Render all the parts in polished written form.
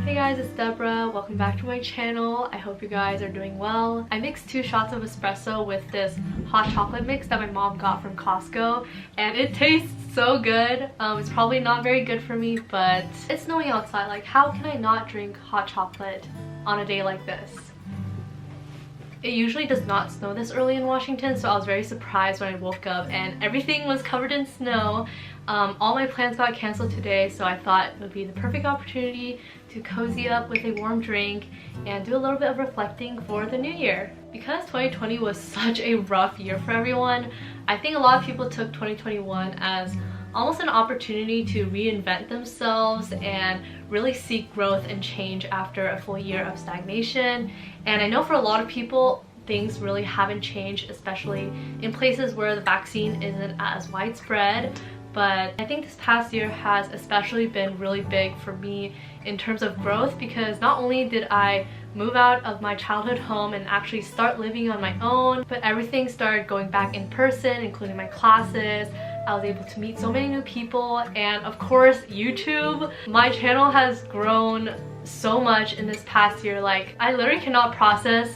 Hey guys, it's Deborah. Welcome back to my channel. I hope you guys are doing well. I mixed 2 shots of espresso with this hot chocolate mix that my mom got from Costco, and it tastes so good. It's probably not very good for me, but it's snowing outside. Like, how can I not drink hot chocolate on a day like this? It usually does not snow this early in Washington, so I was very surprised when I woke up and everything was covered in snow. All my plans got canceled today, so I thought it would be the perfect opportunity to cozy up with a warm drink and do a little bit of reflecting for the new year. Because 2020 was such a rough year for everyone, I think a lot of people took 2021 as almost an opportunity to reinvent themselves and really seek growth and change after a full year of stagnation. And I know for a lot of people, things really haven't changed, especially in places where the vaccine isn't as widespread. But I think this past year has especially been really big for me in terms of growth, because not only did I move out of my childhood home and actually start living on my own, but everything started going back in person, including my classes. I was able to meet so many new people, and of course YouTube. My channel has grown so much in this past year. Like, I literally cannot process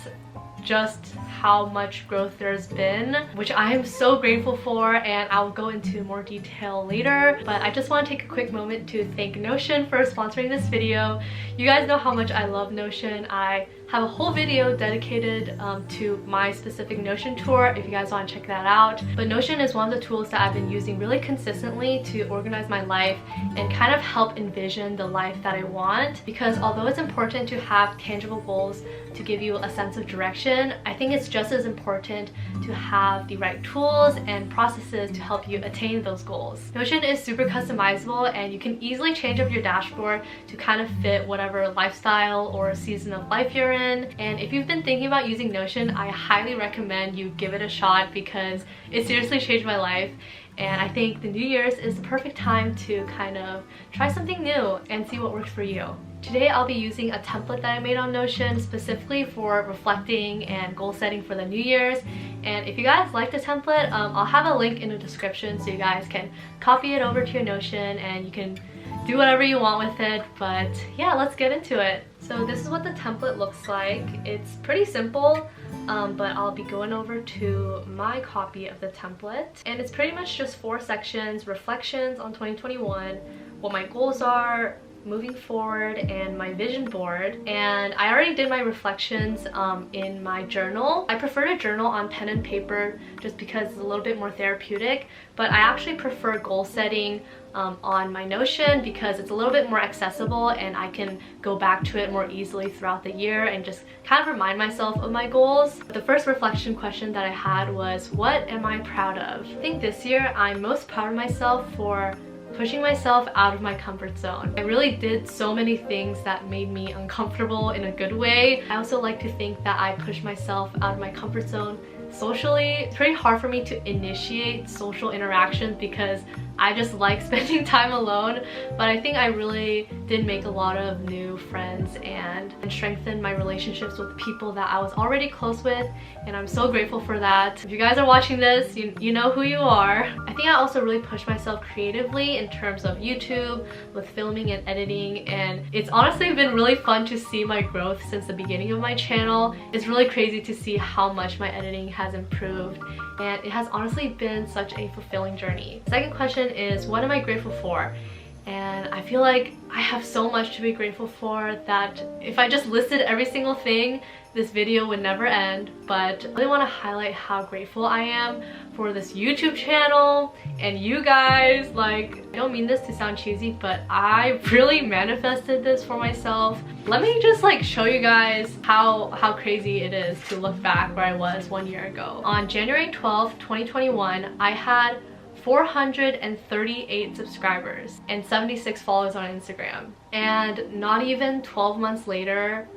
just how much growth there's been, which I am so grateful for, and I'll go into more detail later. But I just want to take a quick moment to thank Notion for sponsoring this video. You guys know how much I love Notion. I have a whole video dedicated to my specific Notion tour if you guys want to check that out. But Notion is one of the tools that I've been using really consistently to organize my life and kind of help envision the life that I want. Because although it's important to have tangible goals to give you a sense of direction, I think it's just as important to have the right tools and processes to help you attain those goals. Notion is super customizable, and you can easily change up your dashboard to kind of fit whatever lifestyle or season of life you're in. And if you've been thinking about using Notion, I highly recommend you give it a shot, because it seriously changed my life. And I think the New Year's is the perfect time to kind of try something new and see what works for you. Today I'll be using a template that I made on Notion specifically for reflecting and goal setting for the New Year's. And if you guys like the template, I'll have a link in the description so you guys can copy it over to your Notion and you can do whatever you want with it. But yeah, let's get into it. So this is what the template looks like. It's pretty simple, but I'll be going over to my copy of the template. And it's pretty much just 4 sections: reflections on 2021, what my goals are, moving forward and my vision board, and I already did my reflections in my journal. I prefer to journal on pen and paper just because it's a little bit more therapeutic, but I actually prefer goal setting on my Notion because it's a little bit more accessible and I can go back to it more easily throughout the year and just kind of remind myself of my goals. The first reflection question that I had was, what am I proud of? I think this year I'm most proud of myself for pushing myself out of my comfort zone. I really did so many things that made me uncomfortable in a good way. I also like to think that I pushed myself out of my comfort zone socially. It's pretty hard for me to initiate social interactions because I just like spending time alone, but I think I really did make a lot of new friends and strengthen my relationships with people that I was already close with, and I'm so grateful for that. If you guys are watching this, you know who you are. I think I also really pushed myself creatively in terms of YouTube, with filming and editing, and it's honestly been really fun to see my growth since the beginning of my channel. It's really crazy to see how much my editing has improved, and it has honestly been such a fulfilling journey. Second question is, what am I grateful for? And I feel like I have so much to be grateful for that if I just listed every single thing, this video would never end. But I really want to highlight how grateful I am for this YouTube channel and you guys. Like, I don't mean this to sound cheesy, but I really manifested this for myself. Let me just like show you guys how crazy it is to look back where I was 1 year ago. On January 12th, 2021, I had 438 subscribers and 76 followers on Instagram. And not even 12 months later,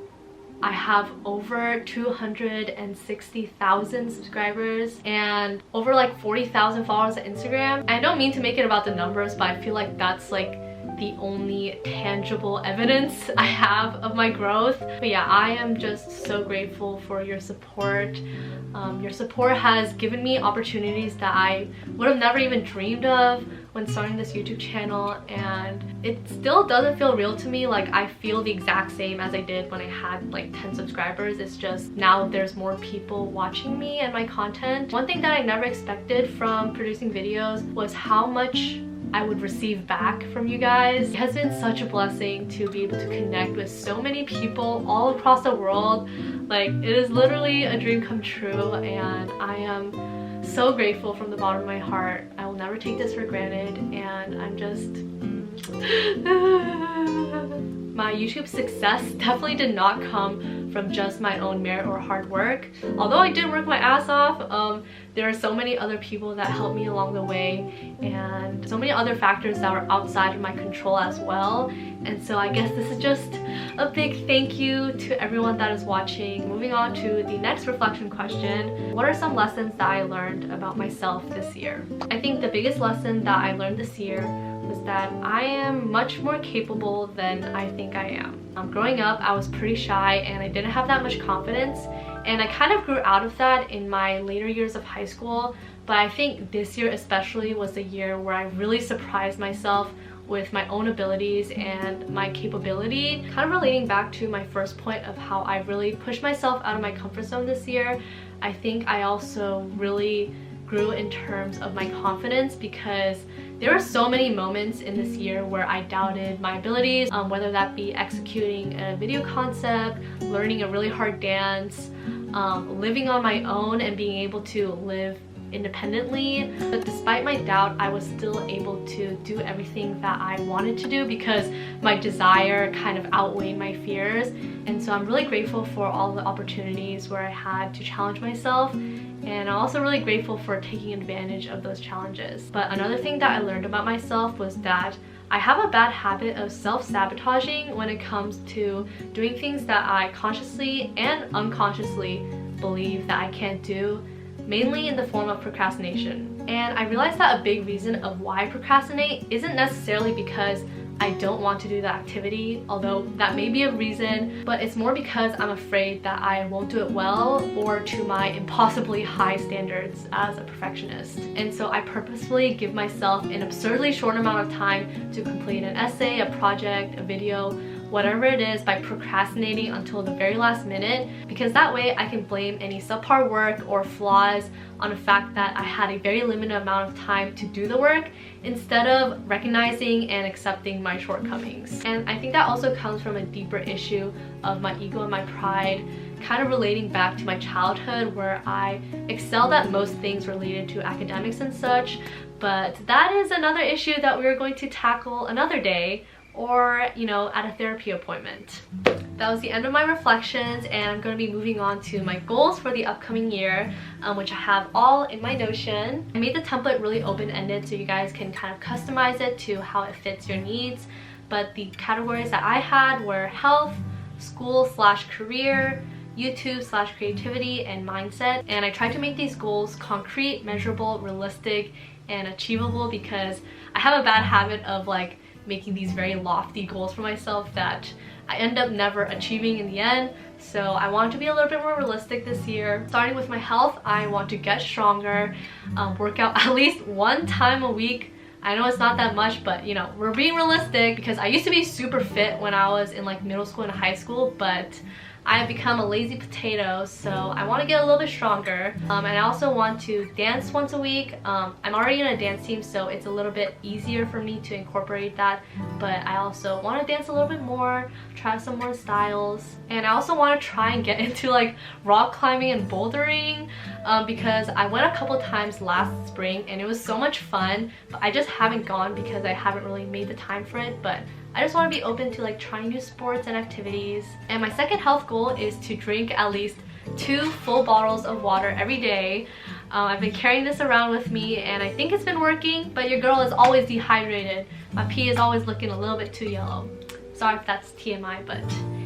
I have over 260,000 subscribers and over like 40,000 followers on Instagram. I don't mean to make it about the numbers, but I feel like that's like the only tangible evidence I have of my growth. But yeah, I am just so grateful for your support. Your support has given me opportunities that I would have never even dreamed of when starting this YouTube channel, and it still doesn't feel real to me. Like, I feel the exact same as I did when I had like 10 subscribers. It's just now there's more people watching me and my content. One thing that I never expected from producing videos was how much I would receive back from you guys. It has been such a blessing to be able to connect with so many people all across the world. Like, it is literally a dream come true, and I am so grateful from the bottom of my heart. I will never take this for granted, and I'm just my YouTube success definitely did not come from just my own merit or hard work. Although I did work my ass off, there are so many other people that helped me along the way, and so many other factors that were outside of my control as well. And so I guess this is just a big thank you to everyone that is watching. Moving on to the next reflection question. What are some lessons that I learned about myself this year? I think the biggest lesson that I learned this year was that I am much more capable than I think I am. Growing up, I was pretty shy and I didn't have that much confidence, and I kind of grew out of that in my later years of high school. But I think this year especially was the year where I really surprised myself with my own abilities and my capability. Kind of relating back to my first point of how I really pushed myself out of my comfort zone this year, I think I also really grew in terms of my confidence, because there were so many moments in this year where I doubted my abilities, whether that be executing a video concept, learning a really hard dance, living on my own and being able to live independently. But despite my doubt, I was still able to do everything that I wanted to do because my desire kind of outweighed my fears. And so I'm really grateful for all the opportunities where I had to challenge myself, and I'm also really grateful for taking advantage of those challenges. But another thing that I learned about myself was that I have a bad habit of self-sabotaging when it comes to doing things that I consciously and unconsciously believe that I can't do, mainly in the form of procrastination. And I realized that a big reason of why I procrastinate isn't necessarily because I don't want to do the activity, although that may be a reason, but it's more because I'm afraid that I won't do it well or to my impossibly high standards as a perfectionist. And so I purposefully give myself an absurdly short amount of time to complete an essay, a project, a video, whatever it is by procrastinating until the very last minute, because that way I can blame any subpar work or flaws on the fact that I had a very limited amount of time to do the work instead of recognizing and accepting my shortcomings. And I think that also comes from a deeper issue of my ego and my pride, kind of relating back to my childhood where I excelled at most things related to academics and such, but that is another issue that we're going to tackle another day, or you know, at a therapy appointment. That was the end of my reflections, and I'm going to be moving on to my goals for the upcoming year, which I have all in my Notion. I made the template really open-ended so you guys can kind of customize it to how it fits your needs, but the categories that I had were health, school/career, YouTube/creativity, and mindset. And I tried to make these goals concrete, measurable, realistic, and achievable, because I have a bad habit of like making these very lofty goals for myself that I end up never achieving in the end. So I want to be a little bit more realistic this year. Starting with my health, I want to get stronger, work out at least 1 time a week. I know it's not that much, but you know, we're being realistic, because I used to be super fit when I was in like middle school and high school, but I have become a lazy potato, so I want to get a little bit stronger. And I also want to dance once a week. I'm already in a dance team, so it's a little bit easier for me to incorporate that, but I also want to dance a little bit more, try some more styles. And I also want to try and get into like rock climbing and bouldering, because I went a couple times last spring and it was so much fun, but I just haven't gone because I haven't really made the time for it. But I just want to be open to like trying new sports and activities. And my second health goal is to drink at least 2 full bottles of water every day. I've been carrying this around with me and I think it's been working, but your girl is always dehydrated. My pee is always looking a little bit too yellow. Sorry if that's TMI, but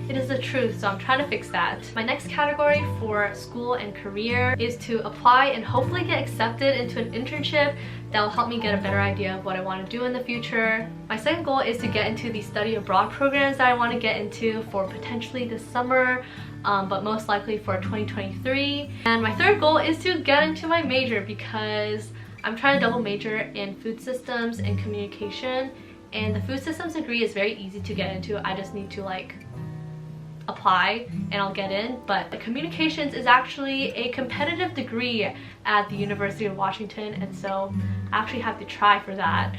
it is the truth, so I'm trying to fix that. My next category for school and career is to apply and hopefully get accepted into an internship that will help me get a better idea of what I want to do in the future. My second goal is to get into the study abroad programs that I want to get into for potentially this summer, but most likely for 2023. And my third goal is to get into my major, because I'm trying to double major in food systems and communication, and the food systems degree is very easy to get into. I just need to like apply and I'll get in. But the communications is actually a competitive degree at the University of Washington, and so I actually have to try for that.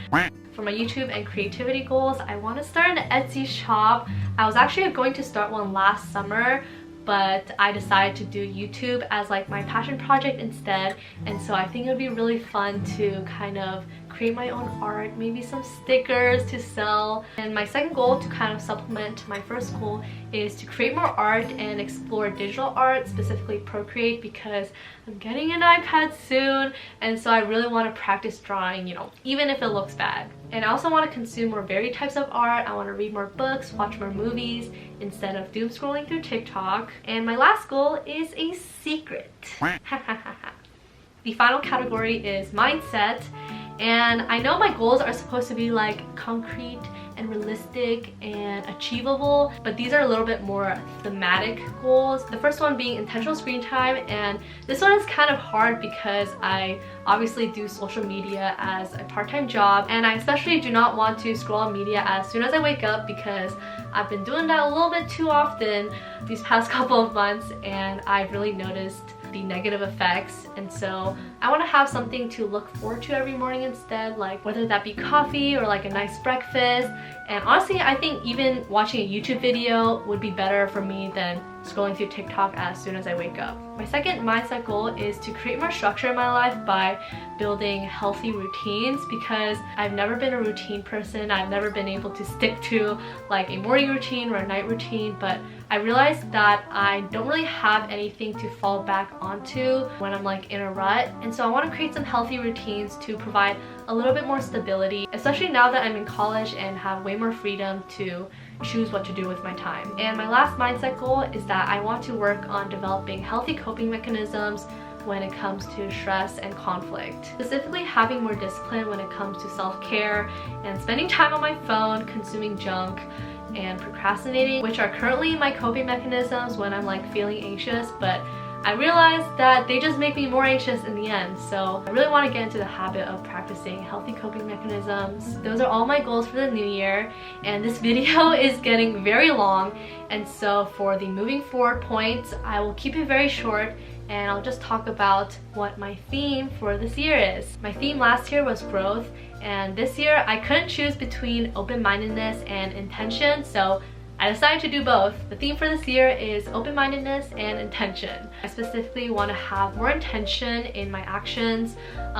For my YouTube and creativity goals, I want to start an Etsy shop. I was actually going to start one last summer, but I decided to do YouTube as like my passion project instead, and so I think it would be really fun to kind of create my own art, maybe some stickers to sell. And my second goal, to kind of supplement my first goal, is to create more art and explore digital art, specifically Procreate, because I'm getting an iPad soon, and so I really want to practice drawing, you know, even if it looks bad. And I also want to consume more varied types of art. I want to read more books, watch more movies, instead of doom scrolling through TikTok. And my last goal is a secret. The final category is mindset. And I know my goals are supposed to be like concrete and realistic and achievable, but these are a little bit more thematic goals. The first one being intentional screen time, and this one is kind of hard because I obviously do social media as a part-time job, and I especially do not want to scroll on media as soon as I wake up, because I've been doing that a little bit too often these past couple of months, and I've really noticed the negative effects. And so I want to have something to look forward to every morning instead, like whether that be coffee or like a nice breakfast. And honestly, I think even watching a YouTube video would be better for me than scrolling through TikTok as soon as I wake up. My second mindset goal is to create more structure in my life by building healthy routines, because I've never been a routine person. I've never been able to stick to like a morning routine or a night routine, but I realized that I don't really have anything to fall back onto when I'm like in a rut. And so I want to create some healthy routines to provide a little bit more stability, especially now that I'm in college and have way more freedom to choose what to do with my time. And my last mindset goal is that I want to work on developing healthy coping mechanisms when it comes to stress and conflict. Specifically, having more discipline when it comes to self-care and spending time on my phone, consuming junk, and procrastinating, which are currently my coping mechanisms when I'm like feeling anxious, but I realized that they just make me more anxious in the end. So I really want to get into the habit of practicing healthy coping mechanisms. Those are all my goals for the new year, and this video is getting very long, and so for the moving forward points, I will keep it very short and I'll just talk about what my theme for this year is. My theme last year was growth, and this year I couldn't choose between open-mindedness and intention, so I decided to do both. The theme for this year is open-mindedness and intention. I specifically want to have more intention in my actions,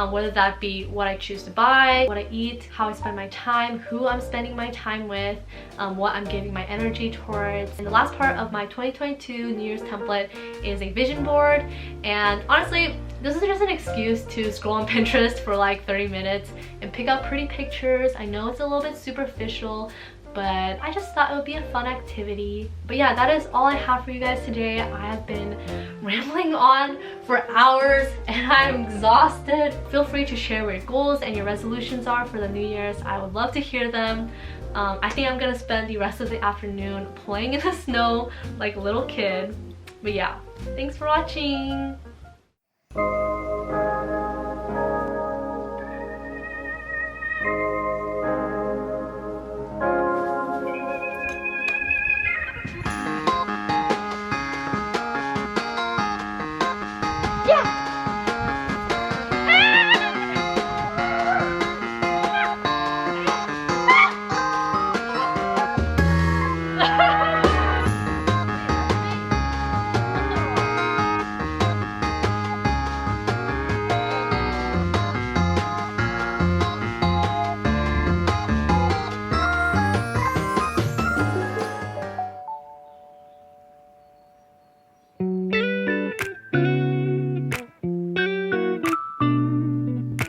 whether that be what I choose to buy, what I eat, how I spend my time, who I'm spending my time with, what I'm giving my energy towards. And the last part of my 2022 New Year's template is a vision board, and honestly, this is just an excuse to scroll on Pinterest for like 30 minutes and pick out pretty pictures. I know it's a little bit superficial, but I just thought it would be a fun activity. But yeah, that is all I have for you guys today. I have been rambling on for hours and I'm exhausted. Feel free to share what your goals and your resolutions are for the New Year's. I would love to hear them. I think I'm gonna spend the rest of the afternoon playing in the snow like a little kid. But yeah, thanks for watching.